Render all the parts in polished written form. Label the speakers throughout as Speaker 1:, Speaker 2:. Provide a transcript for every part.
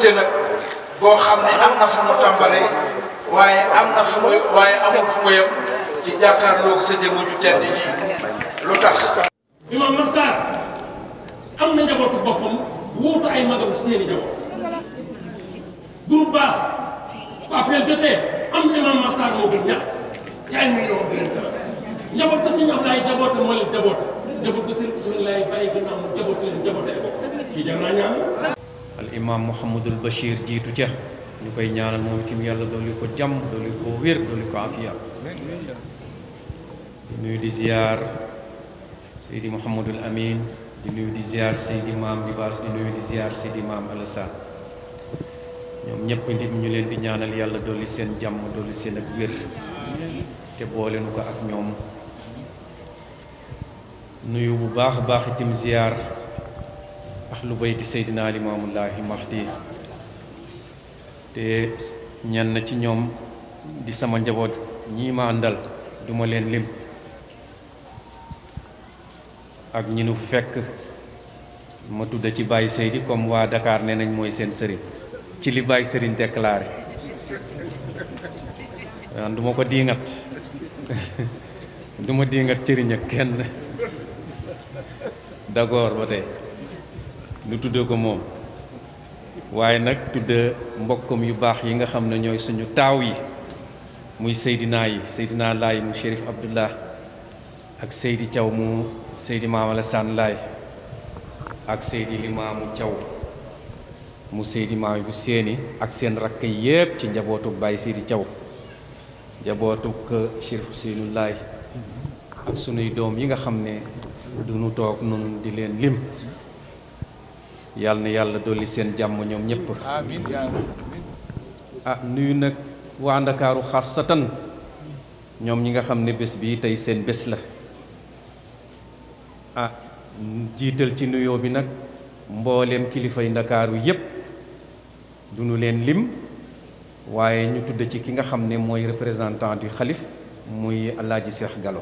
Speaker 1: mbégte nag boo xam ne am na fu mu tàmbalee waaye am na fu mu waaye amul fu mu yem ci jàkkaarloog sa jëmm ju tedd ji lu tax.
Speaker 2: Imam Makhtar am na njabootu boppam wuutu ay magam seeni njaboot groupe baax bu appel jotee am na Imam Makhtar moo gën ñàkk ci ay millions bi leen dara njaboot ko sëñ Ablaye jaboote moo leen jaboote njaboot ko sëñ Ousseynou lay bàyyi gannaaw mu jaboote leen jaboote ay bopp kii jar naa ñaan.
Speaker 3: al imam Mouhamadul Bachir jiitu ca ñu koy ñaanal moom itam yàlla dooli ko jàmm dooli ko wér dooli ko afiya di nuyu di ziar Seydi Mouhamadul Amin di nuyu di ziar Seydi Maam Libaas di nuyu di ziar Seydi Maam Alassane ñoom ñëpp nit ñu leen di ñaanal yàlla dooli seen jàmm dooli seen ak wér te boole nu ko ak ñoom nuyu bu baax a baax itam ziar ahlu bayti Seydina Limaamullaahi Mahdi te ñenn ci ñoom di sama njaboot ñii ma àndal duma leen lim ak ñi nu fekk ma tudda ci Baye Seydi comme waa Dakar nee nañ mooy seen sëriñ ci li Baye Sëriñ déclaré waaw du ma ko diingat du ma diingat cëriñ ak kenn d'accord ba tey lu tudde ko moom waaye nag tudde mbokkam yu baax yi nga xam ne ñooy suñu taaw yi muy Seydina yi Seydina Laay mu Chérif Abdullah ak Seydi Thiaw mu Seydi Maam Alassane Laay ak Seydi Limaamu Thiaw mu Seydi Maam bu seeni ak seen rakk yépp ci njabootuk Baye Seydi Thiaw njabootuk Chérif Ousseynou Laay ak sunuy doom yi nga xam ne du nu toog noonu di leen lim yàlla na yàlla dolli seen jàmm ñoom ñépp nuyu nag waa Ndakaaru xaasatan ñoom ñi nga xam ne bés bii tey seen bés la jiital ci nuyoo bi nag mbooleem kilifay Ndakaaru yépp du nu leen lim waaye ñu tudd ci ki nga xam ne mooy représentant du xalif muy Alaaji Seex Galo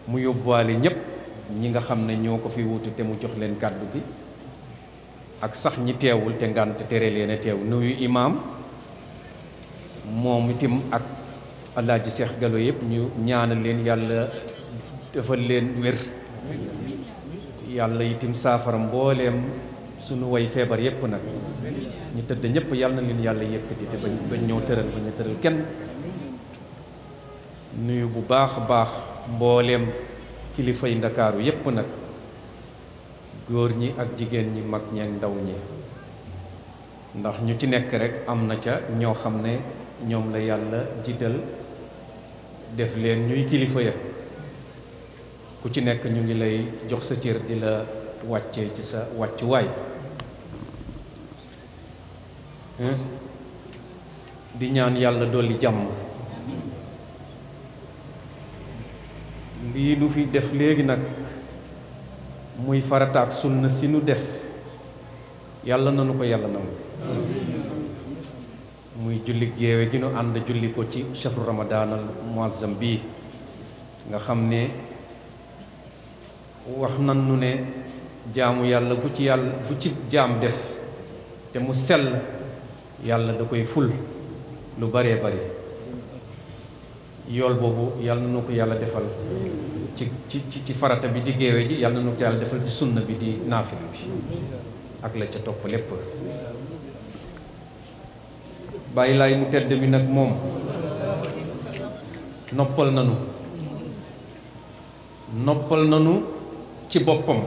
Speaker 3: mu yóbbuwaale ñépp ñi nga xam ne ñoo ko fi wutu te mu jox leen kàddu gi ak sax ñi teewul te ngànt tere leen a teew nuyu imaam moom itam ak Alaaji Seex Galo yëpp ñu ñaanal leen yàlla defal leen wér yàlla itam saafara mbooleem sunu way feebar yëpp nag ñu tëdd ñëpp yàlla na leen yàlla yëkkati te bañ ñëw tëral ba ñu tëral kenn nuyu bu baax a baax mbooleem kilifay Ndakaaru yëpp nag góor ñi ak jigéen ñi mag ñi ak ndaw ñi ndax ñu ci nekk rek am na ca ñoo xam ne ñoom la yàlla jiital def leen ñuy kilifa ya ku ci nekk ñu ngi lay jox sa cër di la wàccee ci sa wàccuwaay di ñaan yàlla dolli jàmm lii nu fi def léegi nag muy farata ak sunna si nu def yàlla nanu ko yàlla nangu muy julli géewe gi nu ànd julli ko ci shahru ramadaanal muazzam bii nga xam ne wax nan nu ne jaamu yàlla bu ci jaam def te mu sell yàlla da koy ful lu baree bari yool boobu yàlla na ko yàlla defal ci farata bi di géewe ji yàlla na ko yàlla defal ci sunna bi di naafila bi ak la ca topp lépp bàyyi laay mu tedd mi nag moom noppal nanu ci boppam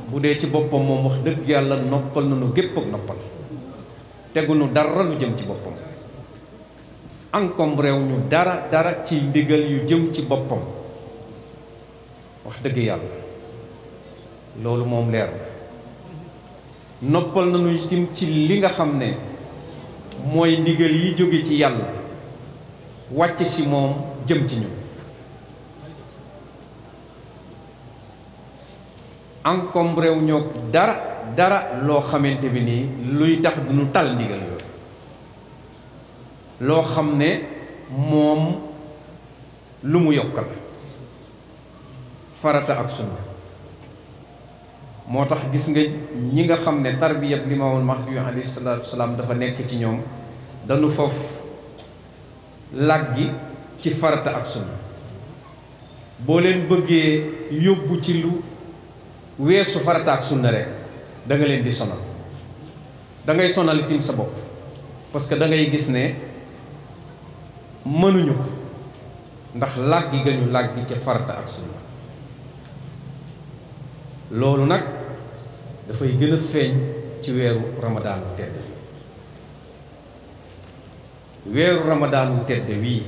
Speaker 3: bu dee ci boppam moom wax dëgg yàlla noppal nanu gépp ak noppal tegunu dara lu jëm ci boppam encombré wu ñu dara ci ndigal yu jëm ci boppam wax dëgg yàlla loolu moom leer na noppal nañu itam ci li nga xam ne mooy ndigal yi jóge ci yàlla wàcc ci moom jëm ci ñun encombré wu ñoo dara loo xamante bi nii luy tax duñu tal ndigal yooyu loo xam ne moom lu mu yokkal farata ak sunna moo tax gis nga ñi nga xam ne tarbiyab limaamul mahdi alayhi salaatu wasalaam dafa nekk ci ñoom dañu foofu làggi ci farata ak sunna boo leen bëggee yóbbu ci lu weesu farata ak sunna rek da nga leen di sonal da ngay sonal itam sa bopp parce que da ngay gis ne mënuñu ndax làggi ga ñu làggi ca farata ak sunna loolu nag dafay gën a feeñ ci weeru ramadaan wu tedd weeru ramadaan wu tedd wii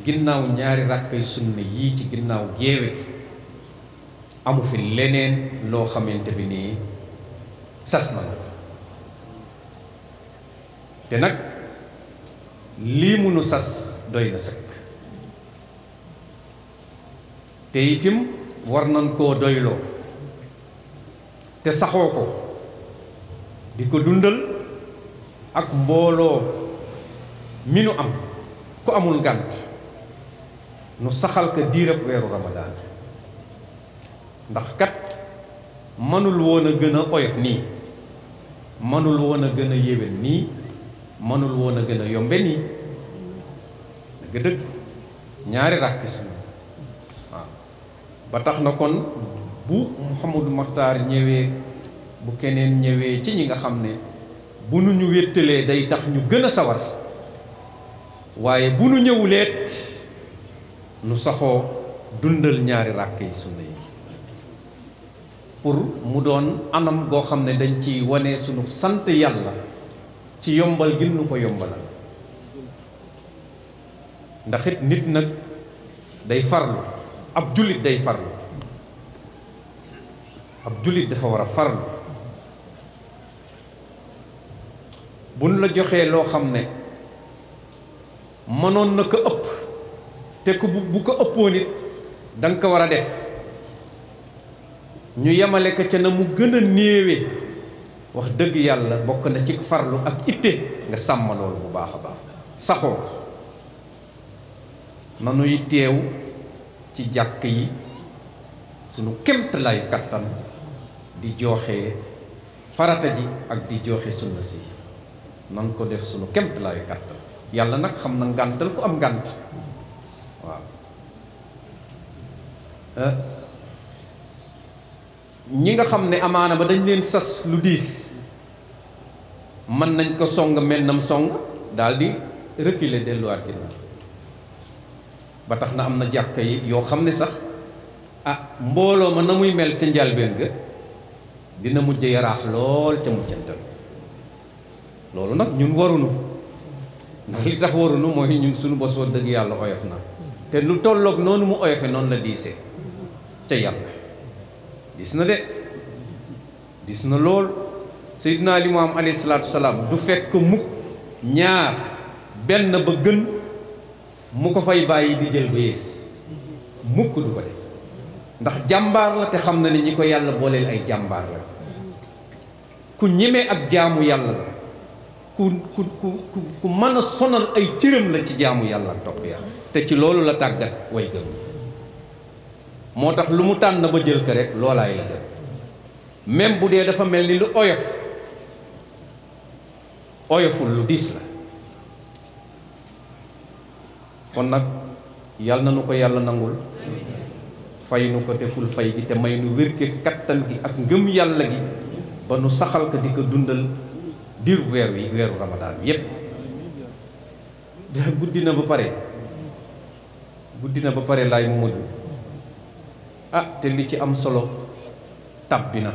Speaker 3: ginnaaw ñaari rakkay sunna yii ci ginnaaw géewe gi amu fi leneen loo xamante bi nii sas na la te nag lii munu sas doy na sëkk te itim war nañ koo doyloo te saxoo ko di ko dundal ak mbooloo mi nu am ku amul ngànt nu saxal ko diirab weeru ramadaan ndax kat mënul woon a gën a oyof nii mënul woon a gën a yéwén nii mënul woon a gën a yombe nii dëgg ñaari ràkk suñu waaw ba tax na kon bu Mouhamadou Makhtar ñëwee bu keneen ñëwee ci ñi nga xam ne bu nu ñu wéttalee day tax ñu gën a sawar waaye bu nu ñëwuleet nu saxoo dundal ñaari ràkk yi sunna yi pour mu doon anam goo xam ne dañ ci wane sunu sant yàlla ci yombal gi nu ko yombalal ndax it nit nag day farlu ab jullit day farlu ab jullit dafa war a farlu bu nu la joxee loo xam ne mënoon na ko ëpp te ku bu ko ëppoon it da nga ko war a def ñu yemale ko ca na mu gën a néewee wax dëgg yàlla bokk na ci farlu ak itte nga sàmm loolu bu baax a baax saxoo nanuy teew ci jàkk yi sunu kéemtalaayu kattan di joxe farata ji ak di joxe sunna si nan ko def sunu kéemtalaayu kattan yàlla nag xam na ngàntal ku am ngànt waaw ñi nga xam ne amaana ba dañ leen sas lu diis mën nañ ko song mel nam song daal di reculer delluwaat ginnaaw ba tax na am na jàkka yi yoo xam ne sax mbooloo ma na muy mel ca njalbeen ga dina mujj yaraax lool ca mujjantal loolu nag ñun warunu ndax li tax warunu mooy ñun suñu bos wax dëgg yàlla oyof na te lu tolloog noonu mu oyofe noonu la diisee ca yàlla dis na de dis na lool Seydina Limaamu alayhi salaatu salaam du fekk mukk ñaar benn ba gën mu ko fay bàyyi di jël ba yées mukk du ko def ndax jàmbaar la te xam na ne ñi ko yàlla booleel ay jàmbaar la ku ñeme ak jaamu yàlla la ku mën a sonal ay cëram la ci jaamu yàlla ak topp yàlla te ci loolu la tàggat way gëm moo tax lu mu tànn ba jël ko rek loolaay la jël même bu dee dafa mel ni lu oyoful lu diis la kon nag yàlla na nu ko yàlla nangul fay nu ko te ful fay gi te may nu wérke kattan gi ak ngëm yàlla gi ba nu saxal ko di ko dundal diiru weer wi weeru ramadaan bi yépp guddi na ba pare laay mu mujj te li ci am solo tàbbi na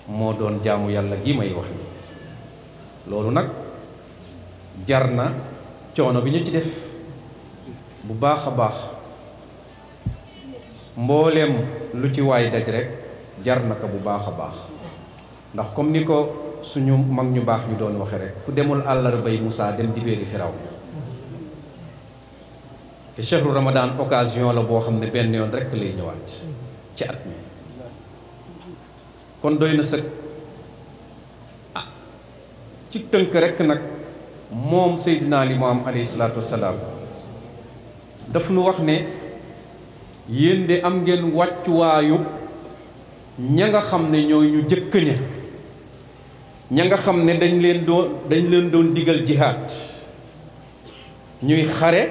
Speaker 3: moo doon jaamu yàlla gi may wax ni loolu nag jar na coono bi ñu ci def bu baax a baax mbooleem lu ci waay daj rek jar na ko bu baax a baax ndax comme ni ko suñu mag ñu baax ñu doon waxe rek ku demul àllarbay Moussa dem dibéeri Firaw te chehru Ramadan occasion la boo xam ne benn yoon rek lay ñëwaat ci at mi kon doy na sëkk ci tënk rek nag moom Seydina Limaamu alayhi salaatu wassalaam daf nu wax ne yéen de am ngeen wàccuwaayu ña nga xam ne ñooy ñu jëkk ña nga xam ne dañ leen doon digal jihaad ñuy xare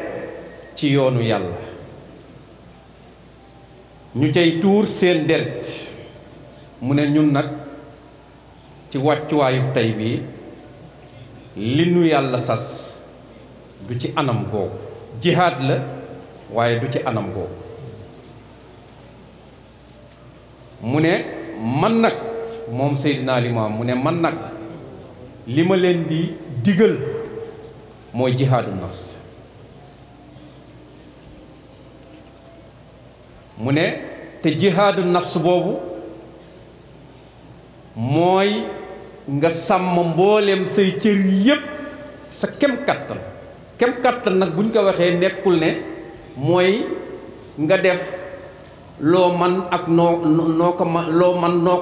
Speaker 3: ci yoonu yàlla ñu cay tuur seen deret mu ne ñun nag ci wàccuwaayu tey bii li nu yàlla sas du ci anam googu jihaad la waaye du ci anam googu mu ne man nag moom Seydina Limaam mu ne man nag li ma leen di digal mooy jihaadu nafs mu ne te jihaadu nafs boobu mooy nga sàmm mbooleem say cër yépp sa kem kattan nag buñ ko waxee nekkul ne mooy nga def loo man ak noo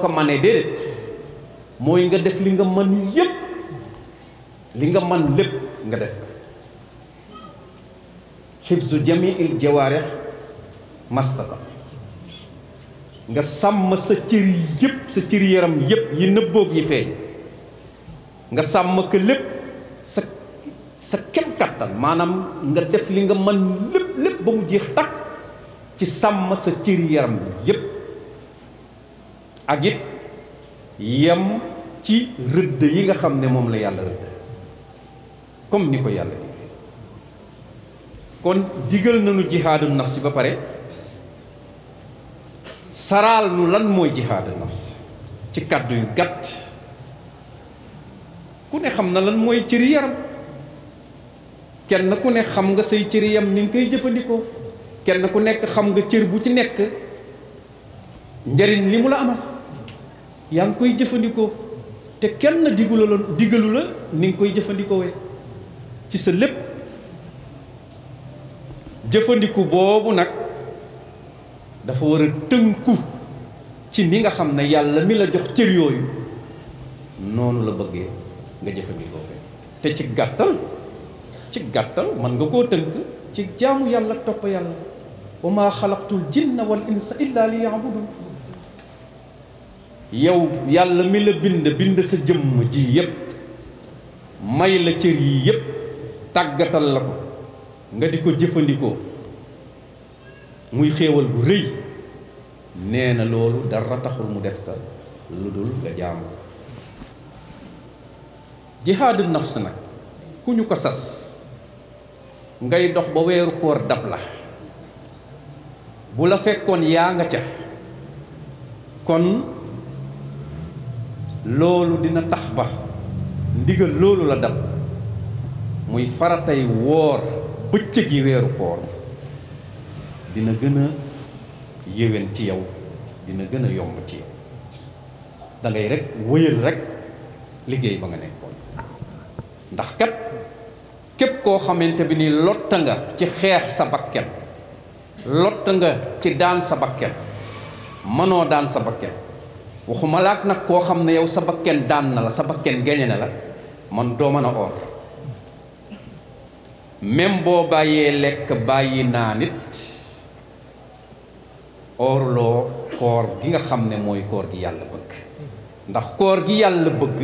Speaker 3: ko manee déedéet mooy nga def li nga mën yépp li nga man lépp nga def xifzu jamiil jawaarih mastata nga sàmm sa cër yépp sa cër yaram yépp yi nëbboog yi feeñ nga sàmm ko lépp sa kem kattan maanaam nga def li nga mën lépp ba mu jeex takk ci sàmm sa cër yaram bi yépp ak it yem ci rëdd yi nga xam ne moom la yàlla rëdd comme ni ko yàlla digle kon digal nañu jihaadu nafsi ba pare saraal nu lan mooy jihaadu nafsi ci kàddu yu gàtt ku ne xam na lan mooy cëri yaram kenn ku ne xam nga say cëri yam ni nga koy jëfandikoo kenn ku nekk xam nga cër bu ci nekk njariñ li mu la amal yaa ngi koy jëfandikoo te kenn digalu la ni nga koy jëfandikoowee ci sa lépp jëfandiku boobu nag dafa war a tënku ci ni nga xam ne yàlla mi la jox cër yooyu noonu la bëggee nga jëfandikoo ko te ci gàttal mën nga koo tënk ci jaamu yàlla topp yàlla wa maa xalaqtul jinna wal insa illa li yaabudun yow yàlla mi la bind sa jëmm ji yépp may la cër yi yépp tàggatal la ko nga di ko jëfandikoo muy xéewal bu rëy nee na loolu dara taxul mu def ka lu dul nga jaamu jihaadu nafs nag ku ñu ko sas ngay dox ba weeru koor dab la bu la fekkoon yaa nga ca kon loolu dina tax ba ndigal loolu la dab muy faratay woor bëccëg yi weeru koor dina gën a yéwén ci yow dina gën a yomb ci yow da ngay rek wëyal rek liggéey ba nga nekkoon ndax kat képp koo xamante bi ni lotta nga ci xeex sa bakken lotta nga ci daan sa bakken mënoo daan sa bakken waxuma laak nag koo xam ne yow sa bakken daan na la sa bakken geñe na la man doo mën a oor même boo bàyyee lekk bàyyi naa nit oorloo koor gi nga xam ne mooy koor gi yàlla bëgg ndax koor gi yàlla bëgg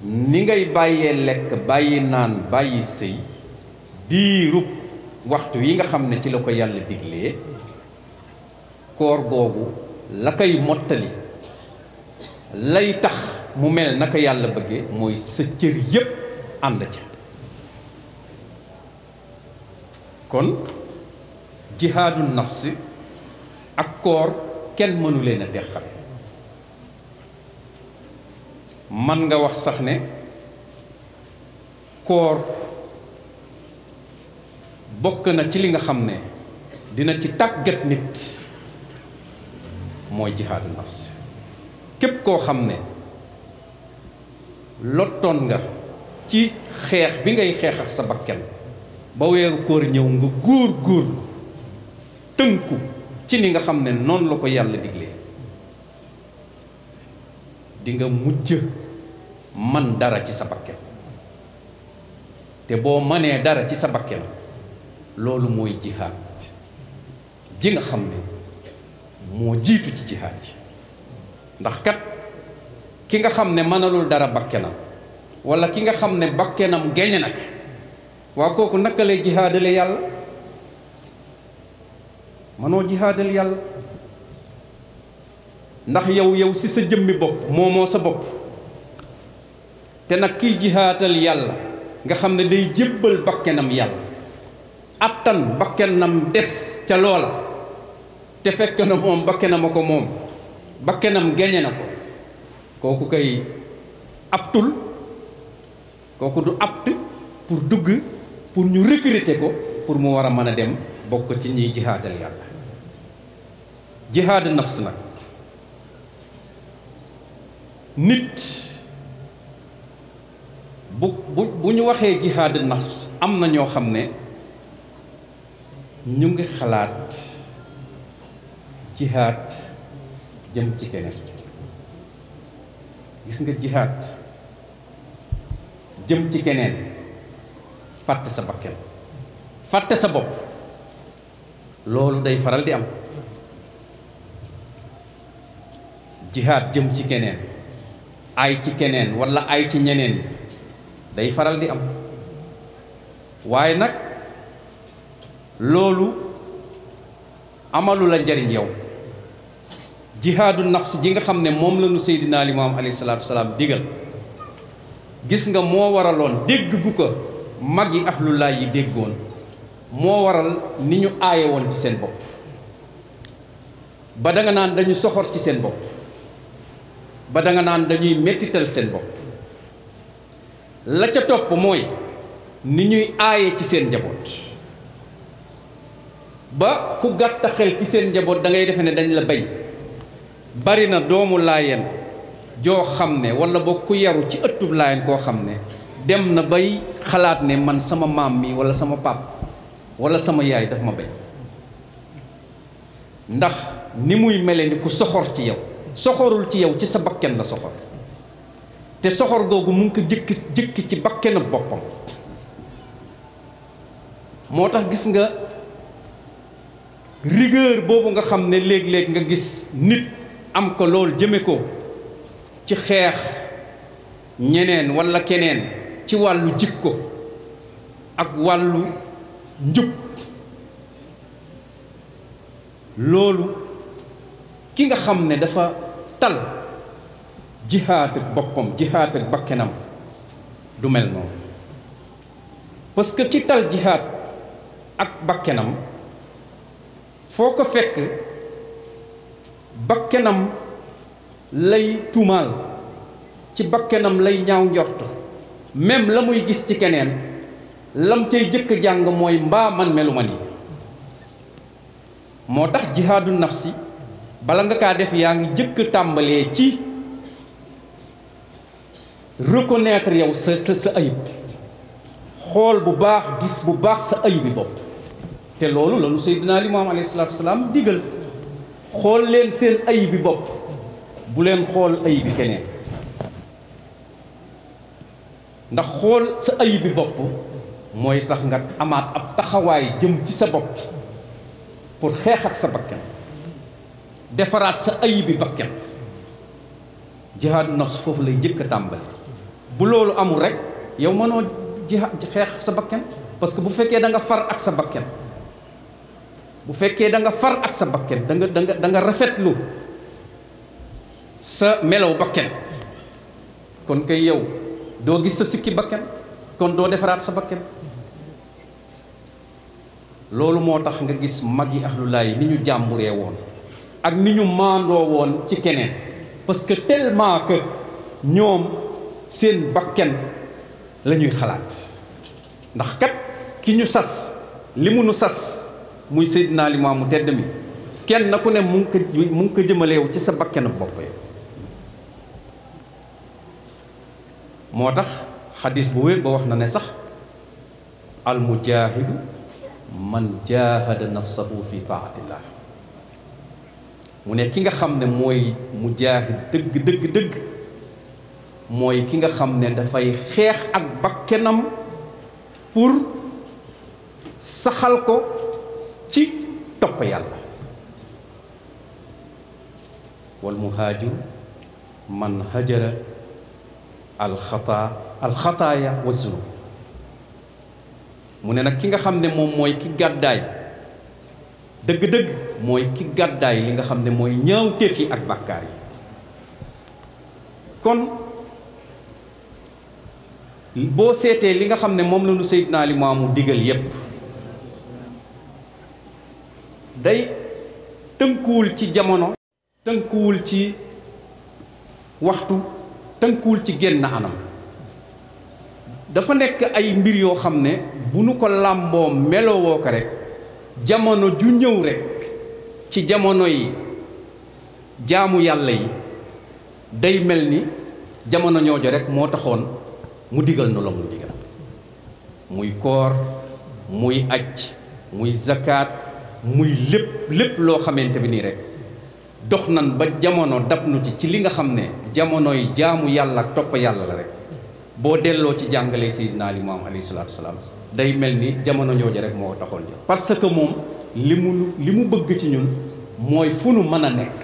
Speaker 3: ni ngay bàyyee lekk bàyyi naan bàyyi sëy diirub waxtu yi nga xam ne ci la ko yàlla diglee koor boobu la koy mottali lay tax mu mel naka yàlla bëggee mooy sa cër yépp ànd ca kon jihaadu nafsi ak koor kenn mënu leen a teqal man nga wax sax ne koor bokk na ci li nga xam ne dina ci tàggat nit mooy jihaadu nafsi képp koo xam ne lottoon nga ci xeex bi ngay xeex ak sa bakken ba weeru koor ñëw nga góor tënku ci ni nga xam ne noonu la ko yàlla diglee di nga mujj man dara ci sa bakken te boo manee dara ci sa bakken loolu mooy jihaad ji nga xam ne moo jiitu ci jihaad yi ndax kat ki nga xam ne mënalul dara bakkenam wala ki nga xam ne bakkenam geñe nag waa kooku naka lay jihaadale yàlla mënoo jihaadal yàlla ndax yow si sa jëmmi bopp moomoo sa bopp te nag kiy jihaadal yàlla nga xam ne day jébbal bakkenam yàlla attan bakkenam des ca loola te fekk na moom bakkenam a ko moom bakkenam geñe na ko kooku kay aptul kooku du apte pour dugg pour ñu recruter ko pour mu war a mën a dem bokk ci ñiy jihaadal yàlla jihaad nafs nag nit bu ñu waxee jihaad nafs am na ñoo xam ne ñu ngi xalaat jihaad jëm ci keneen gis nga jihaad jëm ci keneen fàtte sa bakkan fàtte sa bopp loolu day faral di am jihaad jëm ci keneen ay ci keneen walla ay ci ñeneen day faral di am waaye nag loolu amalu la njariñ yow jihaadu nafs ji nga xam ne moom la nu Seydina Limaam alayhi salaatu wasalaam digal gis nga moo waraloon dégg gu ko mag yi ahlullah yi déggoon moo waral ni ñu aaye woon ci seen bopp ba da nga naan dañu soxor ci seen bopp ba da nga naan dañuy mettital seen bopp la ca topp mooy ni ñuy aaye ci seen njaboot ba ku gàtta xel ci seen njaboot da ngay defe ne dañ la bañ bari na doomu laayeen joo xam ne walla boo ku yaru ci ëttub laayeen koo xam ne dem na bay xalaat ne man sama maam mi walla sama pap walla sama yaay daf ma bañ ndax ni muy mele ni ku soxor ci yow soxorul ci yow ci sa bakken la soxor te soxor googu mu ngi ko jëkk ci bakkenu boppam moo tax gis nga rigueur boobu nga xam ne léeg-léeg nga gis nit am ko lool jëme ko ci xeex ñeneen walla keneen ci wàllu jikko ak wàllu njub loolu ki nga xam ne dafa tal jihaat ak boppam jihaat ak bakkenam du mel noonu parce que ki tal jihaat ak bakkenam foo ko fekk bakkenam lay tuumaal ci bakkenam lay ñaaw njort même la muy gis ci keneen lam cay jëkk jàng mooy mbaa man melu ma nii moo tax jihaadu nafsi bala nga kaa def yaa ngi jëkk tàmbalee ci reconnaître yow sa ayib xool bu baax gis bu baax sa ayibi bopp te loolu la nu Seydina Limaam alayhi salaatu wasalaam digal xool leen seen ayibi bopp bu leen xool ayibi keneen ndax xool sa ayibi bopp mooy tax nga amaat ab taxawaay jëm ci sa bopp pour xeex ak sa bakkan defaraat sa ayibi bakkan jihaadu nafs foofu lay jëkk a tàmbali bu loolu amul rek yow mënoo xeex ak sa bakkan parce que bu fekkee da nga far ak sa bakkan bu fekkee da nga far ak sa bakkan da nga rafetlu sa melaw bakkan kon kay yow doo gis sa sikki bakkan kon doo defaraat sa bakkan loolu moo tax nga gis mag yi ahlulaay ni ñu jàmburee woon ak ni ñu maandoo woon ci keneen parce que tellement que ñoom seen bakkan la ñuy xalaat ndax kat ki ñu sas li mu nu sas muy Seydina Limaamu tedd mi kenn ku ne mu ngi ko jëmaleew ci sa bakkanu bopp moo tax xadis bu wér ba wax na ne sax al mujaahidu man jaahada nafsahu fi taatillah mu ne ki nga xam ne mooy mujaahid dëgg mooy ki nga xam ne dafay xeex ak bakkenam pour saxal ko ci topp yàlla wal muhaajiru man hajara alxataaya wa zunub mu ne nag ki nga xam ne moom mooy ki gàddaay dëgg-dëgg mooy ki gàddaay li nga xam ne mooy ñaawteef yi ak bàkkaar yi kon boo seetee li nga xam ne moom la nu Seydina Limaamu digal yépp day tënkuwul ci jamono tënkuwul ci waxtu tënkuwul ci génn anam dafa nekk ay mbir yoo xam ne bu nu ko làmboo melowoo ko rek jamono ju ñëw rek ci jamono yi jaamu yàlla yi day mel ni jamono ñoojo rek moo taxoon mu digal nu la mu digal muy koor muy aj muy zakat muy lépp loo xamante bi nii rek dox nan ba jamono dab nu ci li nga xam ne jamonoy jaamu yàlla ak topp yàlla la rek boo delloo ci jàngale Seydina Limaamu alayhi salaatu wasalaam day mel ni jamono jooju rek moo taxoon ji parce que moom li mu bëgg ci ñun mooy fu nu mën a nekk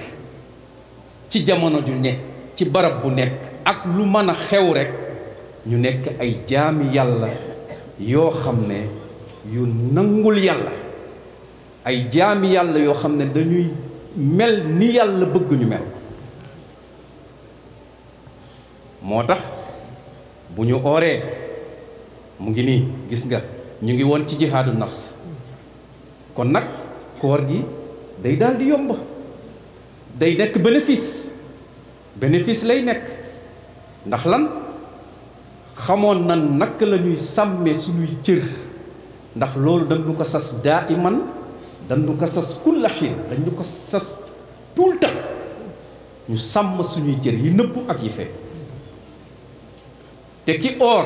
Speaker 3: ci jamono ju nekk ci barab bu nekk ak lu mën a xew rek ñu nekk ay jaami yàlla yoo xam ne yu nangul yàlla ay jaami yàlla yoo xam ne dañuy mel ni yàlla bëgg ñu mel moo tax bu ñu ooree mu ngi nii gis nga ñu ngi woon ci jihaadu nafs kon nag koor gi day daal di yomb day nekk bénéfice lay nekk ndax lan xamoon na naka la ñuy sàmmee suñuy cër ndax loolu dañu ko sas daa iman dañu ko sas kulla xiin dañu ko sas tout le temps ñu sàmm suñuy cër yi nëbb ak yi fee te ki oor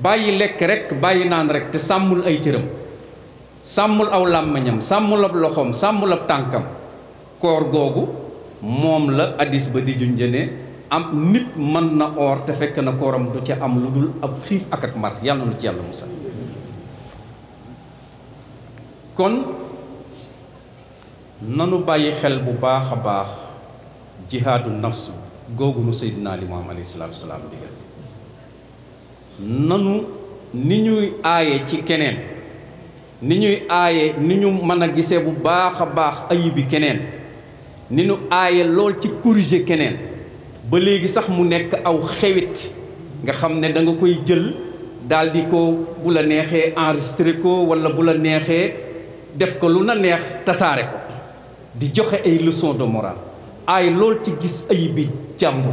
Speaker 3: bàyyi lekk rek bàyyi naan rek te sàmmul ay cëram sàmmul aw làmmiñam sàmmul ab loxoom sàmmul ab tànkam koor googu moom la hadiis ba di junjane am nit mën na oor te fekk na kooram du ca am lu dul ab xiif ak mar yàlla na ci yàlla musal kon nanu bàyyi xel bu baax a baax jihaadu nafs googu nu Seydina Limaamu alayhi salaatu wa salaam digal nanu ni ñuy aaye ci keneen ni ñuy aaye ni ñu mën a gisee bu baax a baax ayibi keneen ni ñu aaye lool ci corriger keneen ba léegi sax mu nekk aw xewit nga xam ne da nga koy jël daal di ko bu la neexee enregistré ko wala bu la neexee def ko lu na neex tasaare ko di joxe ay leçon de morale aay lool ci gis ayibi jàmbur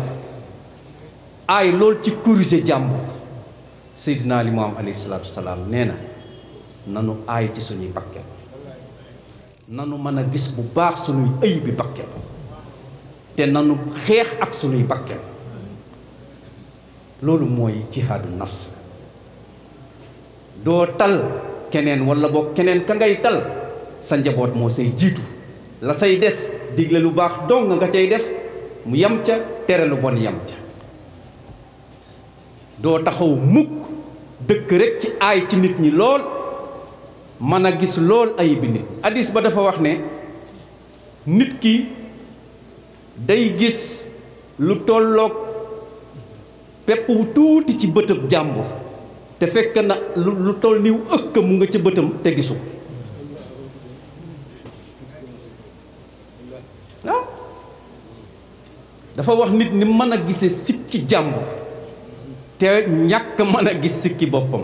Speaker 3: aay lool ci corriger jàmbur Seydina Limaamu alayhi salaatu wasalaam nee na nanu aay ci suñuy bakken nanu mën a gis bu baax suñuy ayibi bakken te nanu xeex ak suñuy bakken loolu mooy jihaadu nafs doo tal keneen wala boog keneen ka ngay tal sa njaboot moo say jiitu la say des digle lu baax dong nga cay def mu yam ca tere lu bon yam ca doo taxaw mukk dëkk rek ci aay ci nit ñi lool mën a gis lool ayib bi nit hadiis ba dafa wax ne nit ki day gis lu tolloog pepp wu tuuti ci bëtëb jàmbur te fekk na lu toll niw ëkk mu nga ci bëtam te gisu waaw dafa wax nit ni mën a gise sikki jàmbur te ñàkk mën a gis sikki boppam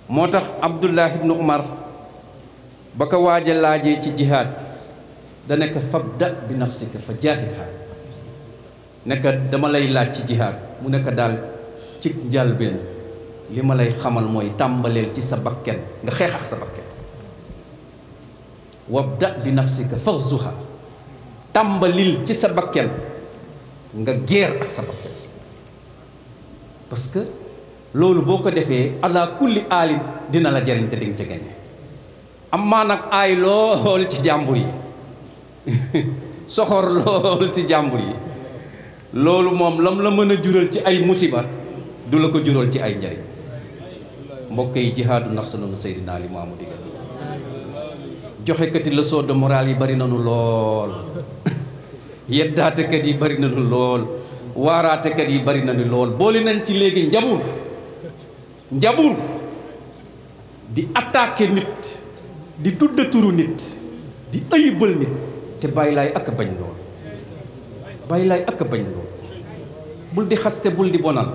Speaker 3: moo tax Abdullah ibnu Umar ba ko waaja laajee ci jihaad da nekk fabda bi nafsika fa jaahidha nekk dama lay laaj ci jihaad mu nekk daal ci njëlbéen li ma lay xamal mooy tàmbaleel ci sa bakken nga xeex ak sa bakken wabda bi nafsika faghzuha tàmbalil ci sa bakken nga geer ak sa bakken parce que loolu boo ko defee ala kulli aalin dina la jariñ te dinga ca gañe am maa nag aay lool ci jàmbur yi soxor lool ci jàmbur yi loolu moom lam la mën a jural ci ay musiba du la ko jural ci ay njariñ mbokk yi jihaadu nafs noonu Seydina Limaamu digal joxekati leçon de morale yi bari nañu lool yeddaatekat yi bari nañu lool waaraatekat yi bari nañu lool boole nañ ci léegi njabuur di attaquer nit di tudde turu nit di ayibal nit te bàyyi laay ak bañ lool bàyyi laay ak bañ lool bul di xaste bul di bonal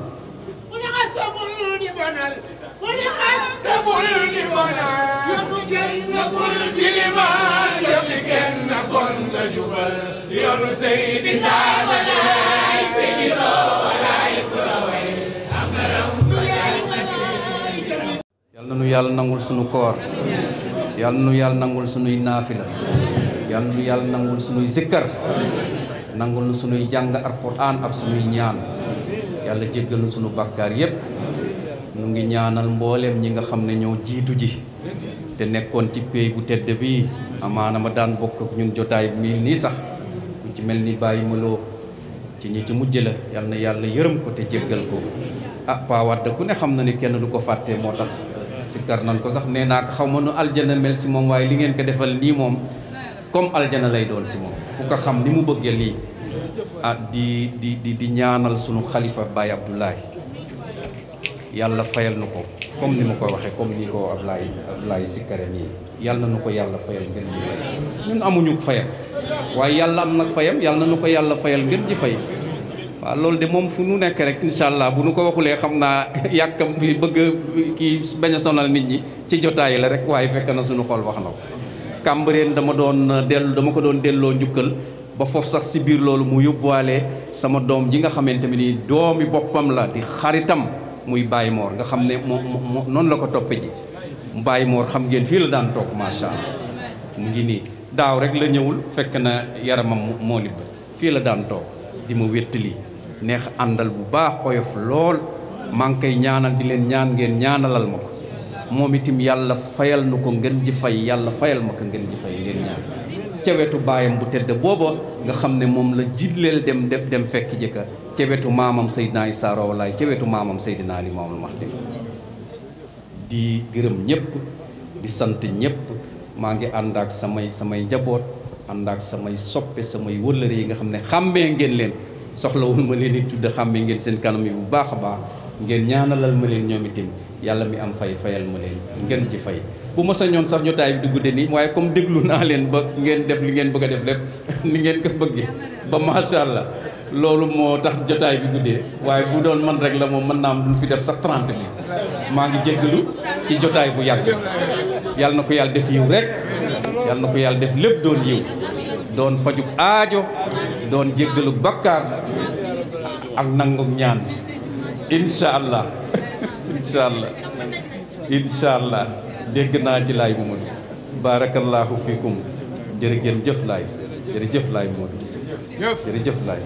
Speaker 3: yal na nu yàlla nangul sunu koor yal na nu yàlla nangul sunuy naafila yal na nu yàlla nangul sunuy zikkar nangul nu sunuy jàng alquran ak sunuy ñaan yàlla jéggal nu sunu bàkkaar yépp nu ngi ñaanal mbooleem ñi nga xam ne ñoo jiitu ji te nekkoon ci pays bu tedd bi amaana ma daan bokk ak ñun jotaay bi nii sax ku ci mel ni bàyyi maloo ci ñi ci mujj la yal na yàlla yërëm ko te jéggal ko ah Pa Wade ku ne xam na ni kenn du ko fàtte moo tax sikkar nan ko sax nee naa ko xaw ma nu aljana mel si moom waaye li ngeen ko defal nii moom comme aljana lay doon si moom ku ko xam ni mu bëggee lii ah di ñaanal sunu xalifa Baye Abdoulaye yàlla fayal nu ko comme ni ma ko waxee comme ni ko Ablaye sikkare nii yàlla na nu ko yàlla fayal ngeen ji fay ñun amuñu fayam waaye yàlla am nag fayam yàlla na nu ko yàlla fayal ngeen ji fay waaw loolu de moom fu nu nekk rek incha allah bu nu ko waxulee xam naa yàkkam bi bëgg kii bañ a sonal nit ñi ci jotaay la rek waaye fekk na suñu xol wax na ko Cambérène dama ko doon delloo njukkal ba foofu sax si biir loolu mu yóbbuwaale sama doom ji nga xamante ne nii doomi boppam la di xaritam muy Baye Mor nga xam ne moo noonu la ko toppe ji Baye Mor xam ngeen fii la daan toog macha allah mu ngi nii daaw rek la ñëwul fekk na yaramam moo li fii la daan toog di ma wéttali neex àndal bu baax oyof lool maa ngi koy ñaanal di leen ñaan ngeen ñaanalal ma ko moom itam yàlla fayal nu ko ngeen ji fay yàlla fayal ma ko ngeen ji fay ngeen ñaan ca wetu baayam bu tedd booba nga xam ne moom la jiitleel dem fekk jëkka ca wetu maamam Seydina Issa Rouhou Laye ca wetu maamam Seydina Limaamul Mahdi di gërëm ñëpp di sant ñëpp maa ngi ànd ak samay njaboot ànd ak samay soppe samay wëllëre yi nga xam ne xàmmee ngeen leen soxlawul ma leen di tudd xàmmee ngeen seen kanam yi bu baax a baax ngeen ñaanalal ma leen ñoom itam yàlla mi am fayal ma leen ngeen ci fay bu ma sañoon sax jotaay bi du gudde nii waaye comme déglu naa leen ba ngeen def li ngeen bëgg a def lépp ni ngeen ko bëggee ba macha allah loolu moo tax jotaay bi guddee waaye bu doon man rek la moom mën naa am duñ fi def sax 30 bi maa ngi jéggalu ci jotaay bu yàgg yàlla na ko yàlla def yiw rek yàlla na ko yàlla def lépp doon yiw doon fajug aajo doon jéggalu bakkaar ak nangum ñaan incha allah incha allah dégg naa ci laay Momadou barakallahu fikum jërëgeen jëf laay jërëjëf laay Momadou jërëjëf laay